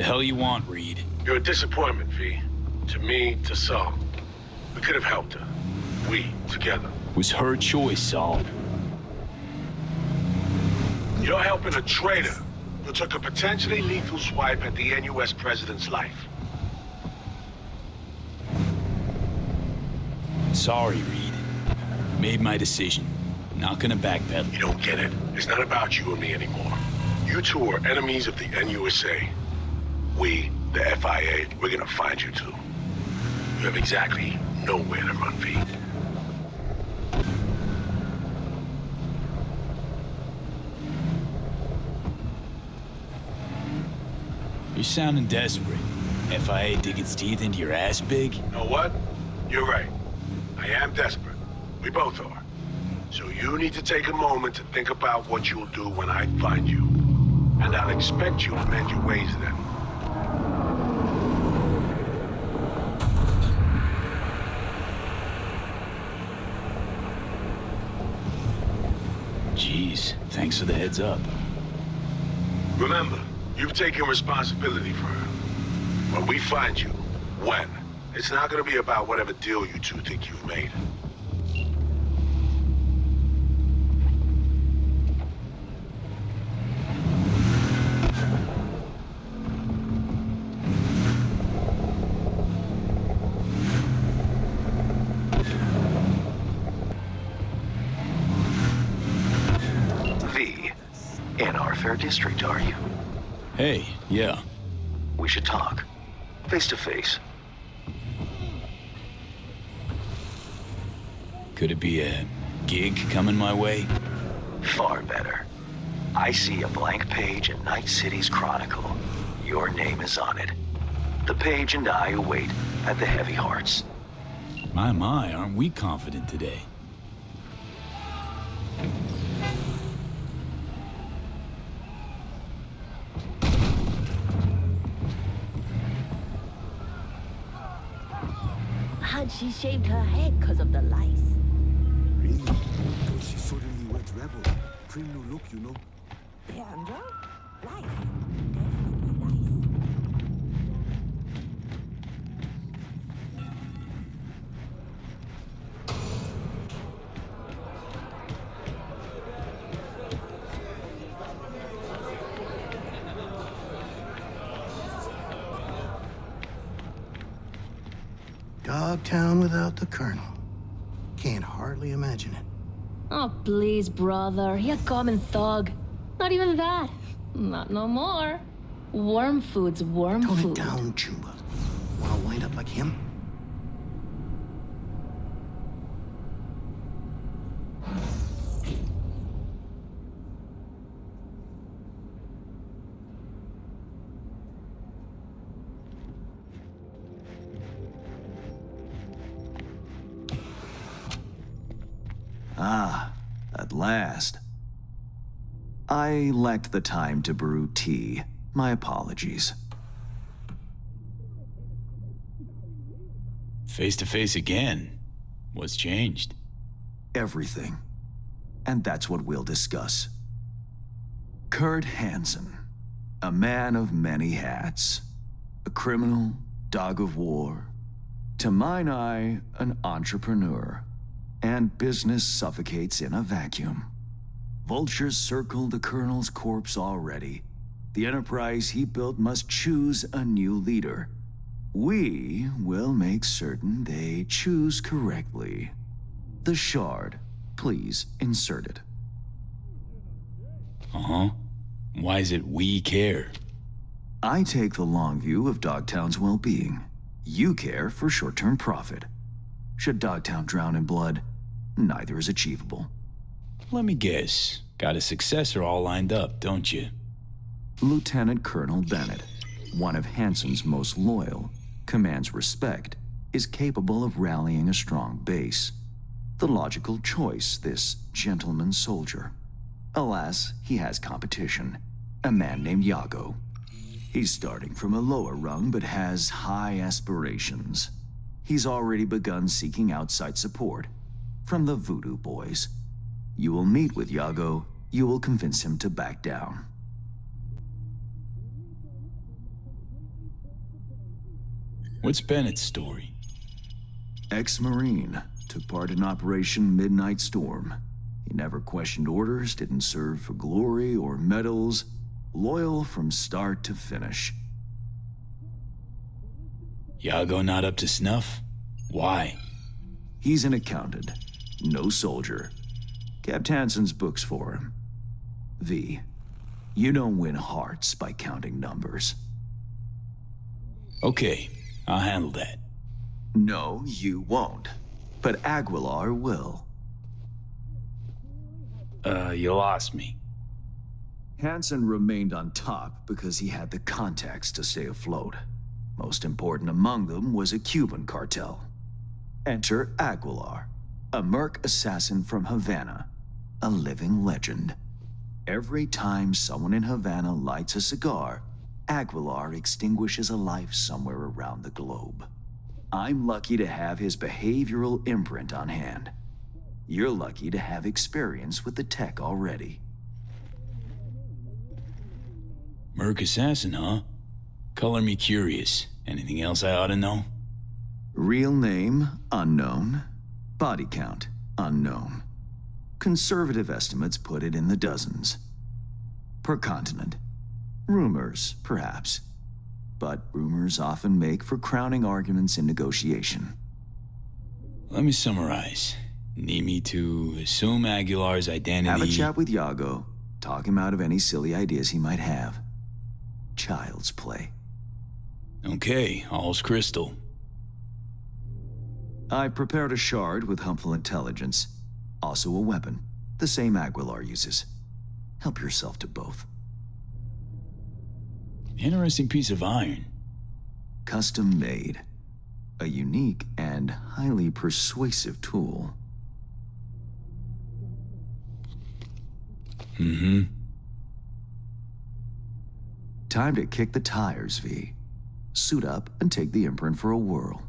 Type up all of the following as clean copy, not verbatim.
hell you want, Reed? You're a disappointment, V. To me, to Saul. We could have helped her. We, together. It was her choice, Saul. You're helping a traitor who took a potentially lethal swipe at the NUS president's life. Sorry, Reed. Made my decision. Not gonna backpedal. You don't get it. It's not about you and me anymore. You two are enemies of the NUSA. We, the FIA, we're gonna find you two. You have exactly nowhere to run, V. You're sounding desperate. FIA dig its teeth into your ass big? You know what? You're right. I am desperate. We both are. So you need to take a moment to think about what you'll do when I find you. And I'll expect you to mend your ways then. Jeez, thanks for the heads up. Remember, you've taken responsibility for her. When we find you, when, it's not gonna be about whatever deal you two think you've made. V, in our fair district, are you? Hey, yeah. We should talk. Face to face. Could it be a gig coming my way? Far better. I see a blank page in Night City's Chronicle. Your name is on it. The page and I await at the Heavy Hearts. My, aren't we confident today? Had she shaved her head because of the lice? Really? Because she suddenly went rebel. Pretty new look, you know. Leandro? Lice. Definitely lice. Dogtown without the Colonel. Can't hardly imagine it. Oh, please, brother. You common thug. Not even that. Not no more. Worm food's worm Tone food. it down, Chuba. Wanna wind up like him? Ah, at last. I lacked the time to brew tea. My apologies. Face to face again. What's changed? Everything. And that's what we'll discuss. Kurt Hansen, a man of many hats. A criminal, dog of war. To mine eye, an entrepreneur. And business suffocates in a vacuum. Vultures circle the Colonel's corpse already. The enterprise he built must choose a new leader. We will make certain they choose correctly. The shard, please insert it. Uh-huh. Why is it we care? I take the long view of Dogtown's well-being. You care for short-term profit. Should Dogtown drown in blood, neither is achievable. Let me guess. Got a successor all lined up, don't you? Lieutenant Colonel Bennett, one of Hansen's most loyal, commands respect, is capable of rallying a strong base. The logical choice, this gentleman soldier. Alas, he has competition, a man named Yago. He's starting from a lower rung but has high aspirations. He's already begun seeking outside support from the Voodoo Boys. You will meet with Yago, you will convince him to back down. What's Bennett's story? Ex-Marine, took part in Operation Midnight Storm. He never questioned orders, didn't serve for glory or medals, loyal from start to finish. Yago not up to snuff? Why? He's an accountant, no soldier. Kept Hansen's books for him. V, you don't win hearts by counting numbers. Okay, I'll handle that. No, you won't. But Aguilar will. You lost me. Hansen remained on top because he had the contacts to stay afloat. Most important among them was a Cuban cartel. Enter Aguilar, a merc assassin from Havana, a living legend. Every time someone in Havana lights a cigar, Aguilar extinguishes a life somewhere around the globe. I'm lucky to have his behavioral imprint on hand. You're lucky to have experience with the tech already. Merc assassin, huh? Color me curious. Anything else I ought to know? Real name, unknown. Body count, unknown. Conservative estimates put it in the dozens. Per continent. Rumors, perhaps. But rumors often make for crowning arguments in negotiation. Let me summarize. Need me to assume Aguilar's identity... Have a chat with Yago. Talk him out of any silly ideas he might have. Child's play. Okay, all's crystal. I prepared a shard with helpful intelligence. Also a weapon. The same Aguilar uses. Help yourself to both. Interesting piece of iron. Custom made. A unique and highly persuasive tool. Mm-hmm. Time to kick the tires, V. Suit up and take the imprint for a whirl.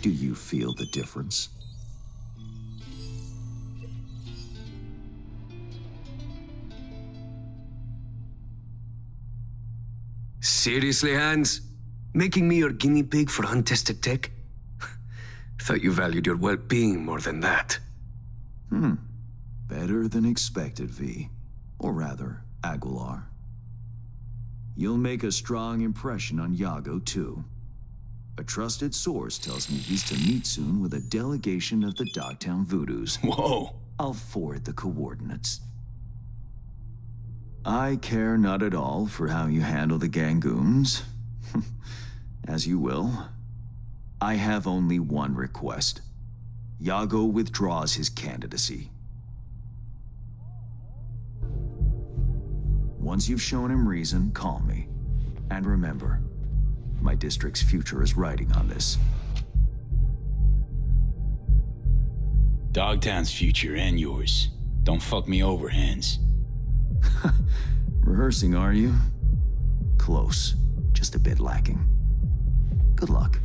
Do you feel the difference? Seriously, Hans? Making me your guinea pig for untested tech? Thought you valued your well-being more than that. Better than expected, V. Or rather, Aguilar. You'll make a strong impression on Yago, too. A trusted source tells me he's to meet soon with a delegation of the Dogtown Voodoos. Whoa! I'll forward the coordinates. I care not at all for how you handle the Gangoons. As you will. I have only one request. Yago withdraws his candidacy. Once you've shown him reason, call me. And remember, my district's future is riding on this. Dogtown's future and yours. Don't fuck me over, Hans. Rehearsing, are you? Close. Just a bit lacking. Good luck.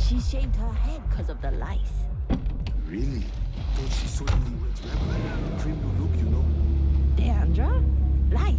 She shaved her head because of the lice. Really? Thought she suddenly went rebel. Criminal look, you know. Deandra? Lice.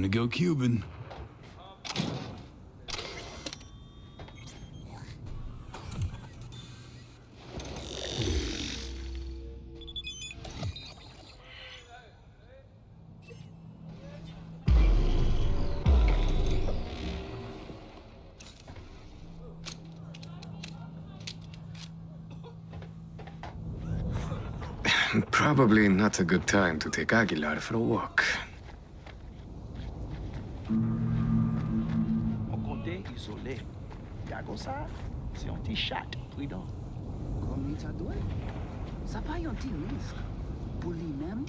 to go Cuban. Probably not a good time to take Aguilar for a walk. Mon côté isolé. Yago ça, c'est un petit chat prudent. Comme il doit. Ça pas un petit risque. Pour lui-même,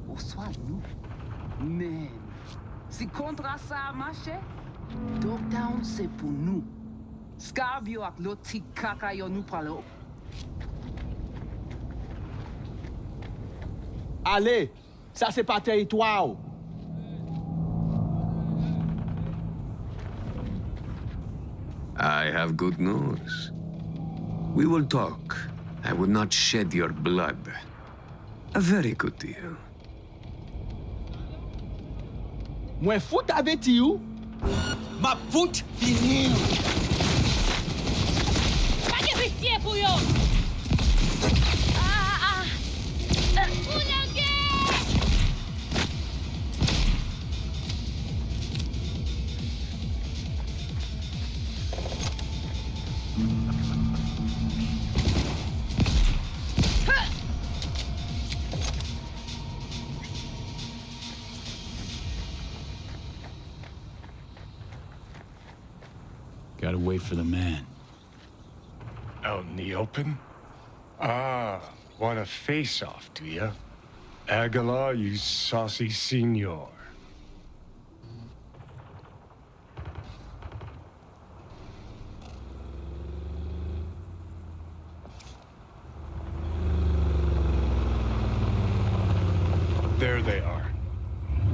ou soit nous. Mais, si contrat ça marche, Dogtown c'est pour nous. Scarbio ak l'autre petit caca yo nous parle. Allez, ça c'est pas territoire. I have good news. We will talk. I would not shed your blood. A very good deal. Mwen fout avec you. Ma fout fini. Pas de pitié pour yo! Gotta wait for the man. Out in the open? Ah, want a face-off, do ya? Aguilar, you saucy senor. There they are.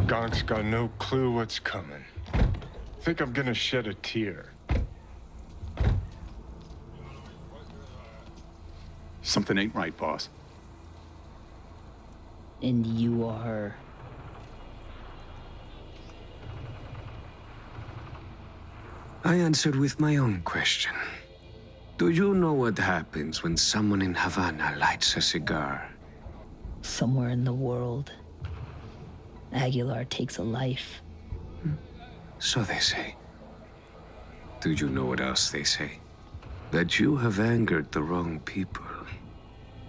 Gonk's got no clue what's coming. Think I'm gonna shed a tear. Something ain't right, boss. And you are... I answered with my own question. Do you know what happens when someone in Havana lights a cigar? Somewhere in the world, Aguilar takes a life. So they say. Do you know what else they say? That you have angered the wrong people.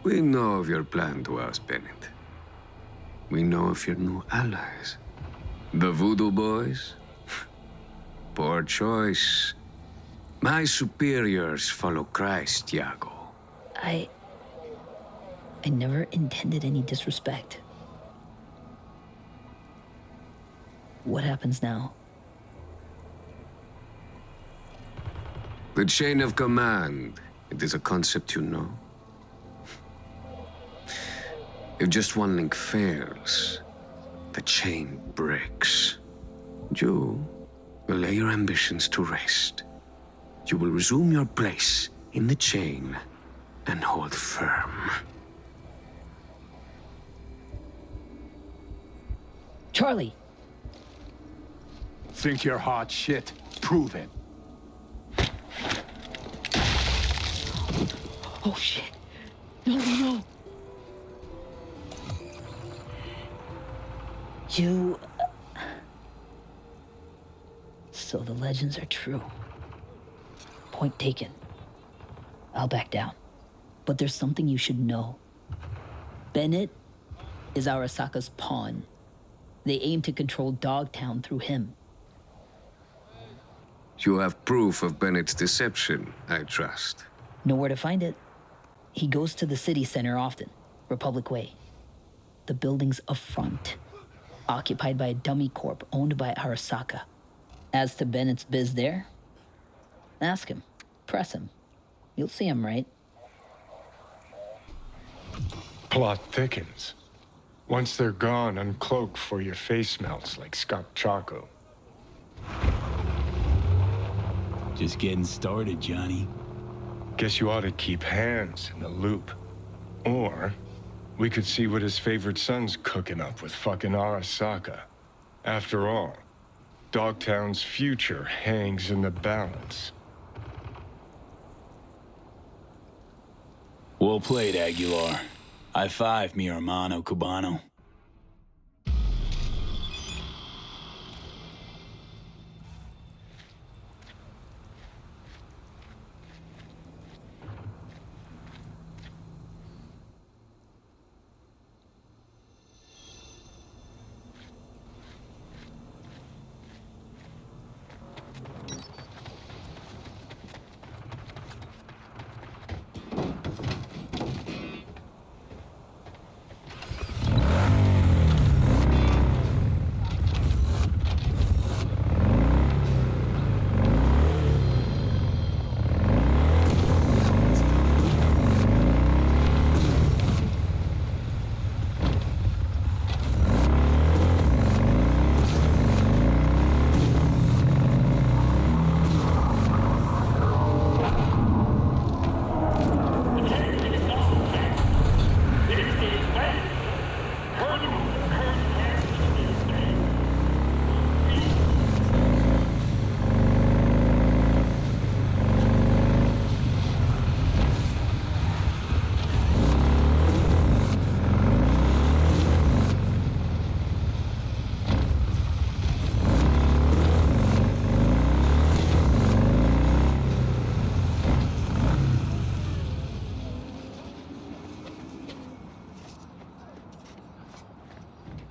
We know of your plan to oust Bennett. We know of your new allies. The Voodoo Boys? Poor choice. My superiors follow Christ, Yago. I never intended any disrespect. What happens now? The chain of command. It is a concept you know. If just one link fails, the chain breaks. You will lay your ambitions to rest. You will resume your place in the chain and hold firm. Charlie! Think you're hot shit? Prove it. Oh shit! No! You... So the legends are true. Point taken. I'll back down. But there's something you should know. Bennett is Arasaka's pawn. They aim to control Dogtown through him. You have proof of Bennett's deception, I trust. Know where to find it. He goes to the city center often, Republic Way. The building's a front, occupied by a dummy corp owned by Arasaka. As to Bennett's biz there, ask him, press him. You'll see him right. Plot thickens. Once they're gone, uncloak for your face melts like Scott Chaco. Just getting started, Johnny. Guess you ought to keep hands in the loop. Or we could see what his favorite son's cooking up with fucking Arasaka. After all, Dogtown's future hangs in the balance. Well played, Aguilar. High five, mi hermano cubano.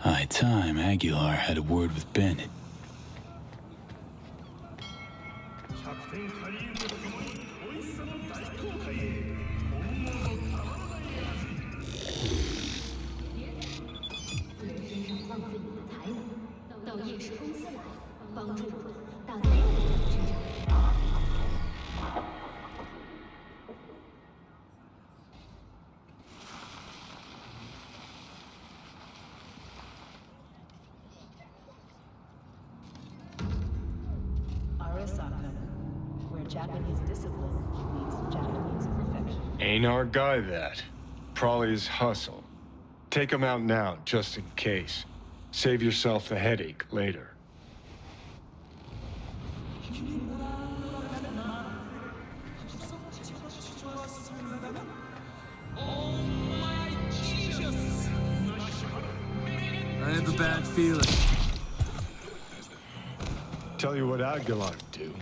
High time Aguilar had a word with Bennett. Where Japanese discipline meets Japanese perfection. Ain't our guy that. Probably his hustle. Take him out now, just in case. Save yourself the headache later. I have a bad feeling. Tell you what Aguilar do.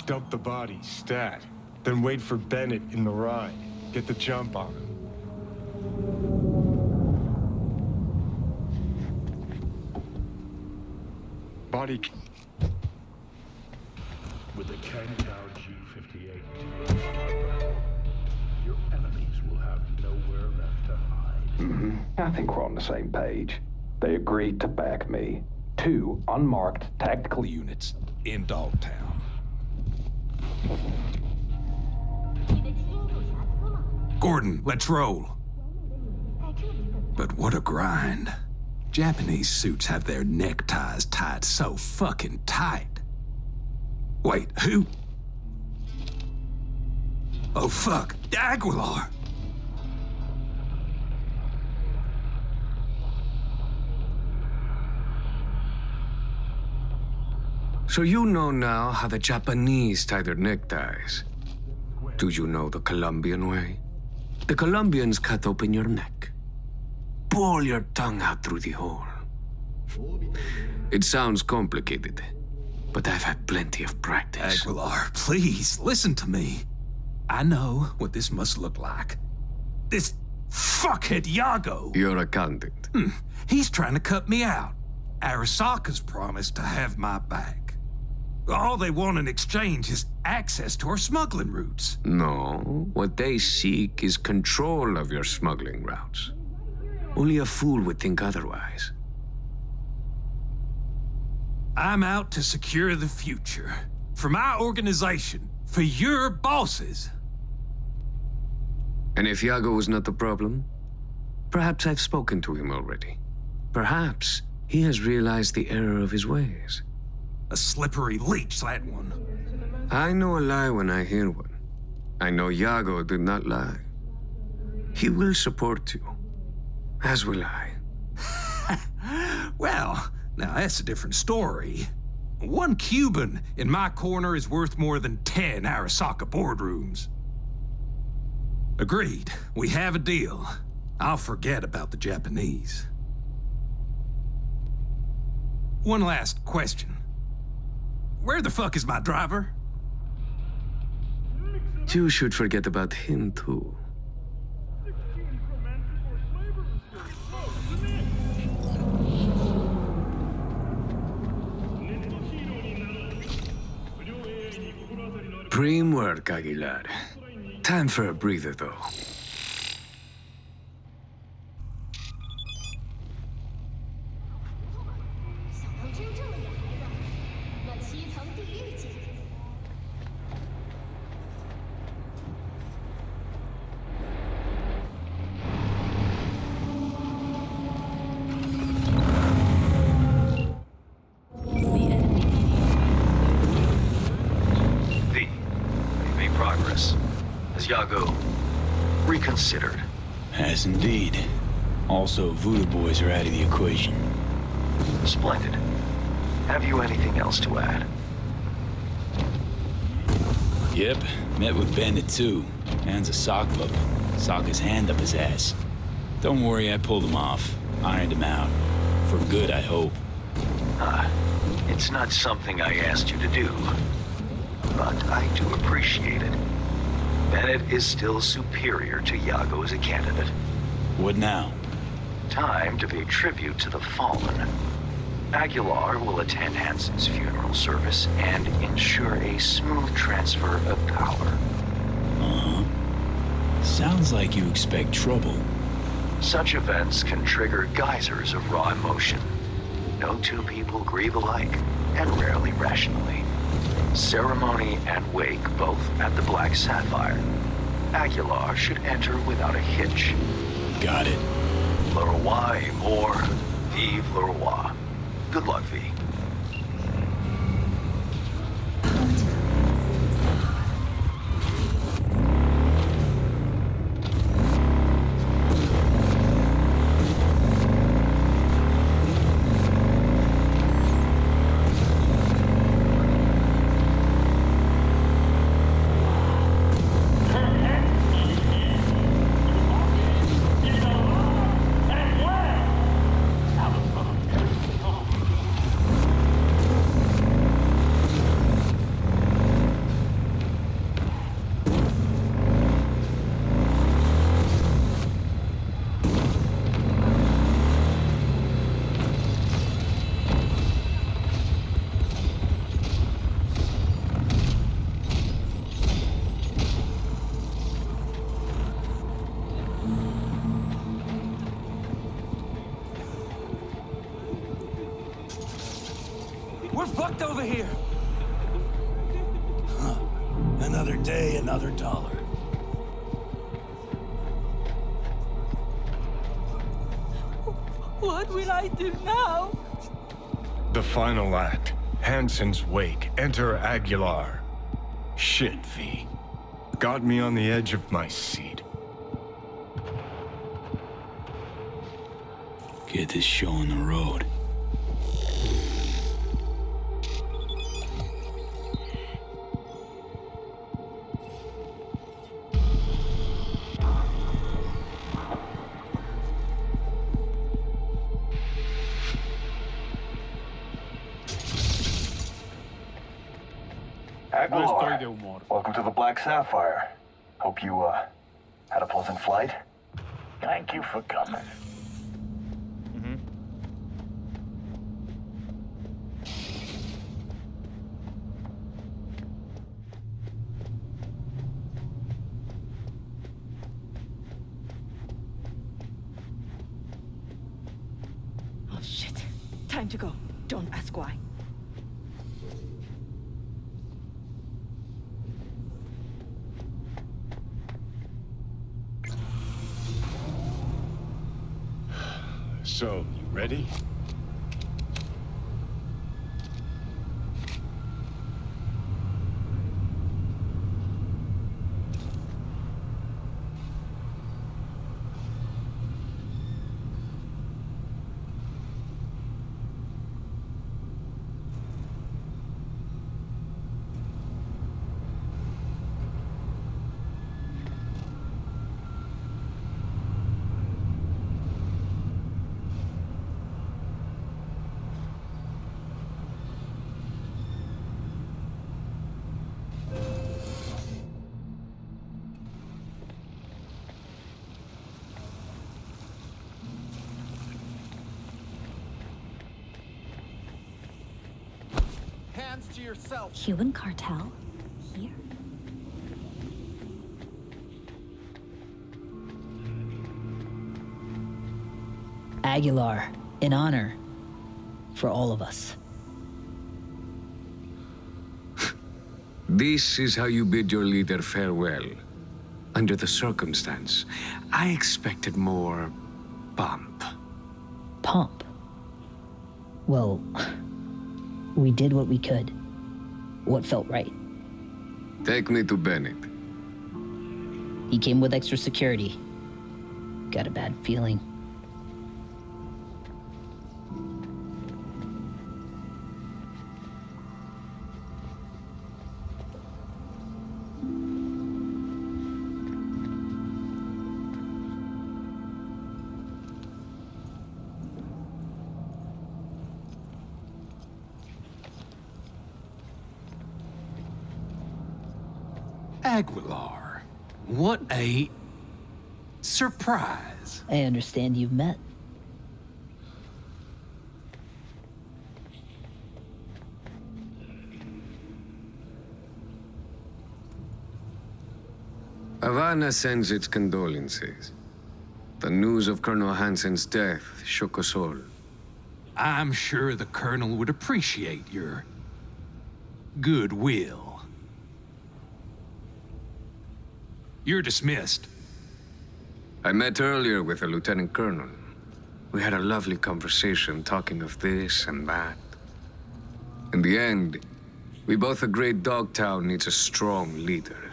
Dump the body, stat. Then wait for Bennett in the ride. Get the jump on him. Body... With the Kangtao G58, your enemies will have nowhere left to hide. I think we're on the same page. They agreed to back me. 2 unmarked tactical units in Dogtown. Gordon, let's roll. But what a grind. Japanese suits have their neckties tied so fucking tight. Wait, who? Oh fuck, Aguilar! So you know now how the Japanese tie their neckties. Do you know the Colombian way? The Colombians cut open your neck. Pull your tongue out through the hole. It sounds complicated, but I've had plenty of practice. Aguilar, please, listen to me. I know what this must look like. This fuckhead Yago. Your accountant. He's trying to cut me out. Arasaka's promised to have my back. All they want in exchange is access to our smuggling routes. No, what they seek is control of your smuggling routes. Only a fool would think otherwise. I'm out to secure the future. For my organization. For your bosses. And if Yago was not the problem, perhaps I've spoken to him already. Perhaps he has realized the error of his ways. A slippery leech, that one. I know a lie when I hear one. I know Yago did not lie. He will support you, as will I. Well, now that's a different story. 1 Cuban in my corner is worth more than 10 Arasaka boardrooms. Agreed. We have a deal. I'll forget about the Japanese. One last question. Where the fuck is my driver? You should forget about him too. Prim work, Aguilar. Time for a breather, though. Yago reconsidered. Has indeed. Also, voodoo boys are out of the equation. Splendid. Have you anything else to add? Yep, met with Bennett too. Man's a sock pup. Sock his hand up his ass. Don't worry, I pulled him off. Ironed him out. For good, I hope. It's not something I asked you to do, but I do appreciate it. Bennett is still superior to Yago as a candidate. What now? Time to pay tribute to the fallen. Aguilar will attend Hansen's funeral service and ensure a smooth transfer of power. Uh-huh. Sounds like you expect trouble. Such events can trigger geysers of raw emotion. No two people grieve alike, and rarely rationally. Ceremony and wake both at the Black Sapphire. Aguilar should enter without a hitch. Got it. Le roi est mort, vive le roi. Good luck, V. We're fucked over here. Another day, another dollar. What will I do now? The final act. Hansen's wake. Enter Aguilar. Shit, V. Got me on the edge of my seat. Get this show on the road. Aguilar, welcome to the Black Sapphire. Hope you, had a pleasant flight. Thank you for coming. Oh, shit. Time to go. Don't ask why. So, you ready? hands to yourself. Cuban cartel? Here? Aguilar, in honor. For all of us. This is how you bid your leader farewell. Under the circumstance, I expected more pomp. Pomp? Well, we did what we could. What felt right. Take me to Bennett. He came with extra security. Got a bad feeling. Aguilar, what a surprise. I understand you've met. Havana sends its condolences. The news of Colonel Hansen's death shook us all. I'm sure the Colonel would appreciate your goodwill. You're dismissed. I met earlier with a Lieutenant Colonel. We had a lovely conversation talking of this and that. In the end, we both agreed Dogtown needs a strong leader.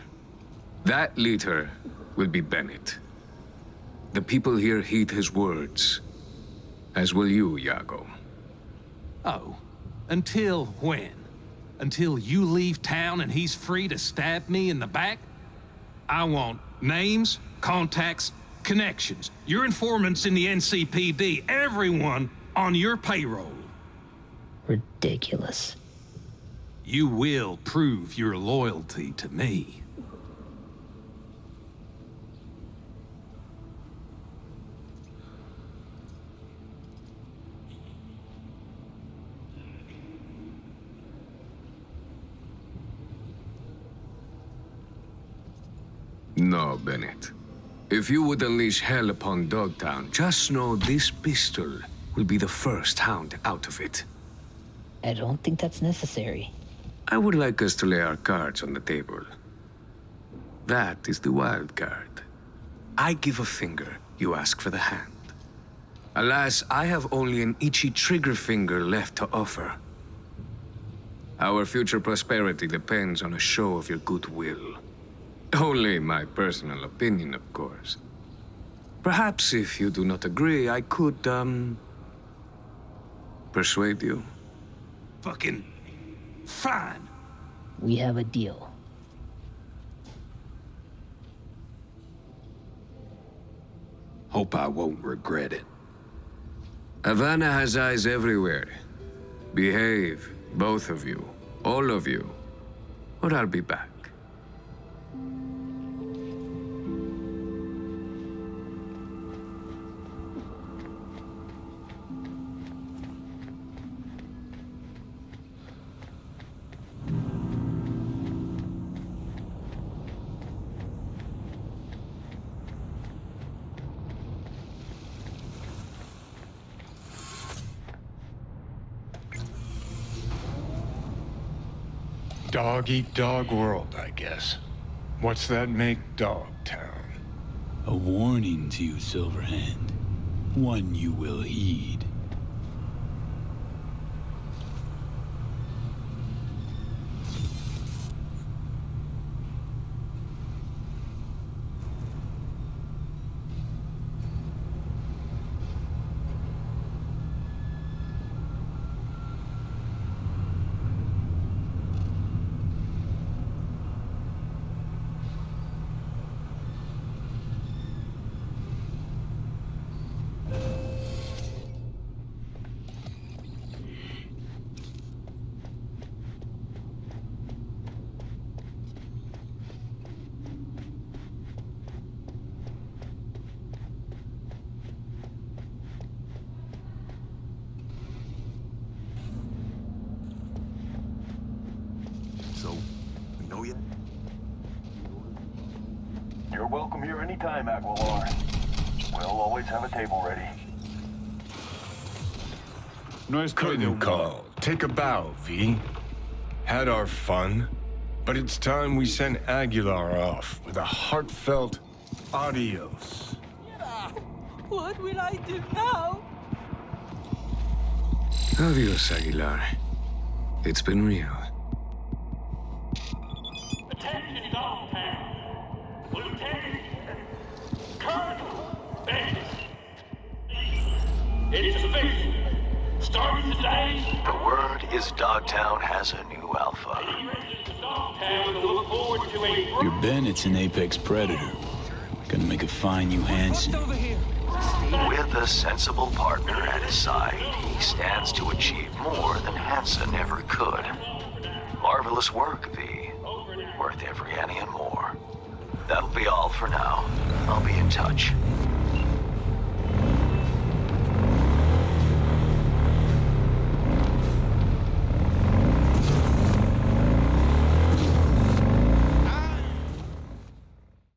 That leader will be Bennett. The people here heed his words, as will you, Yago. Oh, until when? Until you leave town and he's free to stab me in the back? I want names, contacts, connections, your informants in the NCPD, everyone on your payroll. Ridiculous. You will prove your loyalty to me. No, Bennett. If you would unleash hell upon Dogtown, just know this pistol will be the first hound out of it. I don't think that's necessary. I would like us to lay our cards on the table. That is the wild card. I give a finger, you ask for the hand. Alas, I have only an itchy trigger finger left to offer. Our future prosperity depends on a show of your goodwill. Only my personal opinion, of course. Perhaps if you do not agree, I could, persuade you. Fucking fine. We have a deal. Hope I won't regret it. Havana has eyes everywhere. Behave, both of you, all of you, or I'll be back. Dog-eat-dog world, I guess. What's that make Dogtown? A warning to you, Silverhand. One you will heed. yet? You're welcome here anytime, Aguilar. We'll always have a table ready. Couldn't call. Take a bow, V. Had our fun, but it's time we sent Aguilar off with a heartfelt adios. What will I do now? Adios, Aguilar. It's been real. Attention, Dogtown. Lieutenant Colonel Bennett. It's official. Starting today. The word is Dogtown has a new alpha. Your Bennett's an apex predator. Gonna make a fine you Hansen. With a sensible partner at his side, he stands to achieve more than Hansen ever could. Marvelous work, V. Worth every penny and more. That'll be all for now. I'll be in touch.